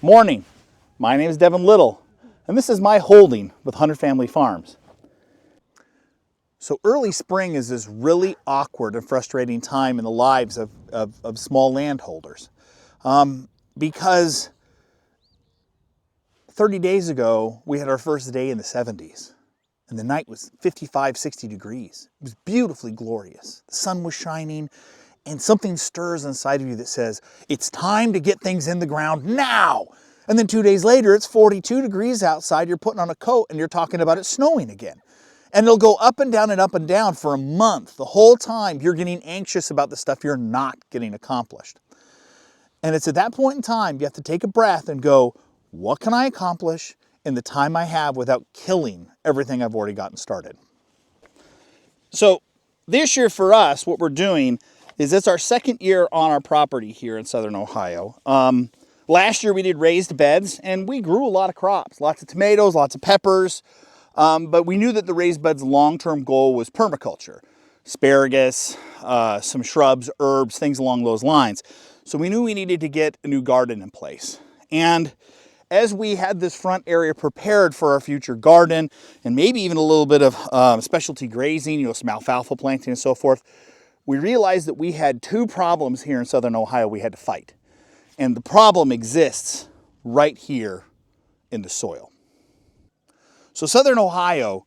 Morning, my name is Devin Little, and this is my holding with 100 Family Farms. So early spring is this really awkward and frustrating time in the lives of small landholders because 30 days ago we had our first day in the 70s and the night was 55, 60 degrees. It was beautifully glorious. The sun was shining and something stirs inside of you that says, it's time to get things in the ground now. And then 2 days later, it's 42 degrees outside, you're putting on a coat and you're talking about it snowing again. And it'll go up and down for a month. The whole time you're getting anxious about the stuff you're not getting accomplished. And it's at that point in time, you have to take a breath and go, what can I accomplish in the time I have without killing everything I've already gotten started? So this year for us, what we're doing is it's our second year on our property here in Southern Ohio. Last year we did raised beds and we grew a lot of crops, lots of tomatoes, lots of peppers, but we knew that the raised beds' long-term goal was permaculture, asparagus, some shrubs, herbs, things along those lines. So we knew we needed to get a new garden in place. And as we had this front area prepared for our future garden and maybe even a little bit of specialty grazing, some alfalfa planting and so forth, we realized that we had two problems here in Southern Ohio we had to fight. And the problem exists right here in the soil. So Southern Ohio,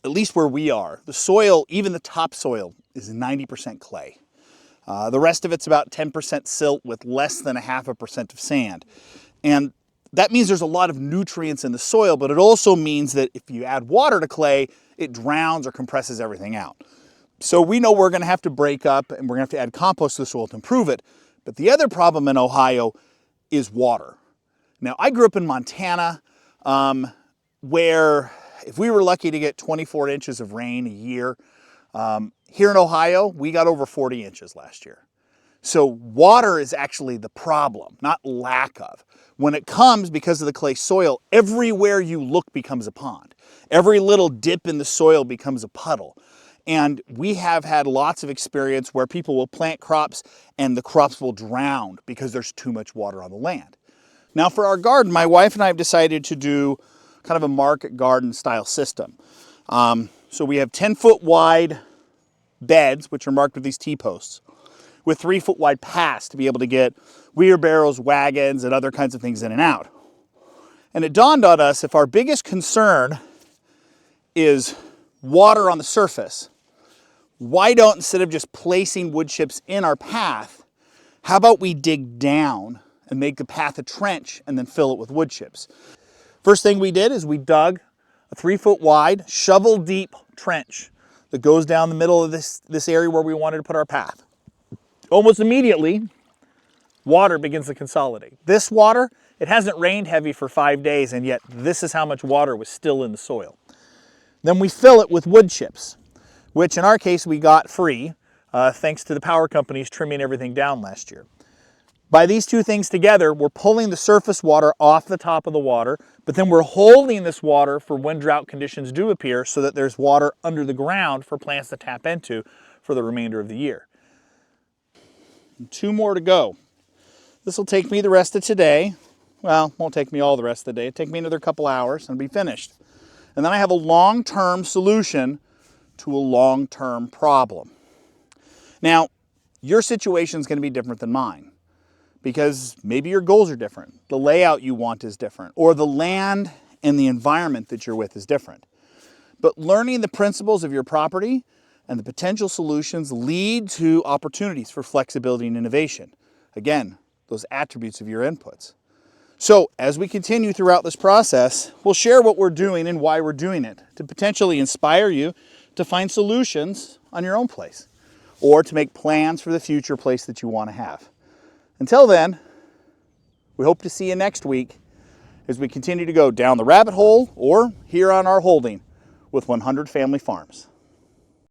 at least where we are, the soil, even the topsoil, is 90% clay. The rest of it's about 10% silt with less than 0.5% of sand. And that means there's a lot of nutrients in the soil, but it also means that if you add water to clay, it drowns or compresses everything out. So we know we're going to have to break up and we're going to have to add compost to the soil to improve it. But the other problem in Ohio is water. Now, I grew up in Montana, where if we were lucky to get 24 inches of rain a year, here in Ohio, we got over 40 inches last year. So water is actually the problem, not lack of. When it comes, because of the clay soil, everywhere you look becomes a pond. Every little dip in the soil becomes a puddle. And we have had lots of experience where people will plant crops and the crops will drown because there's too much water on the land. Now for our garden, my wife and I have decided to do kind of a market garden style system. So we have 10-foot wide beds, which are marked with these T-posts, with 3-foot wide paths to be able to get wheelbarrows, wagons, and other kinds of things in and out. And it dawned on us, if our biggest concern is water on the surface, why don't, instead of just placing wood chips in our path, how about we dig down and make the path a trench and then fill it with wood chips? First thing we did is we dug a 3-foot wide, shovel deep trench that goes down the middle of this area where we wanted to put our path. Almost immediately, water begins to consolidate. This water, it hasn't rained heavy for 5 days, and yet this is how much water was still in the soil. Then we fill it with wood chips, which in our case we got free, thanks to the power companies trimming everything down last year. By these two things together, we're pulling the surface water off the top of the water, but then we're holding this water for when drought conditions do appear so that there's water under the ground for plants to tap into for the remainder of the year. And 2 more to go. This will take me the rest of today. Well, won't take me all the rest of the day. It'll take me another couple hours and I'll be finished. And then I have a long-term solution to a long-term problem. Now, your situation is going to be different than mine because maybe your goals are different. The layout you want is different, or the land and the environment that you're with is different. But learning the principles of your property and the potential solutions lead to opportunities for flexibility and innovation. Again, those attributes of your inputs. So as we continue throughout this process, we'll share what we're doing and why we're doing it to potentially inspire you to find solutions on your own place or to make plans for the future place that you want to have. Until then, we hope to see you next week as we continue to go down the rabbit hole or here on our holding with 100 Family Farms.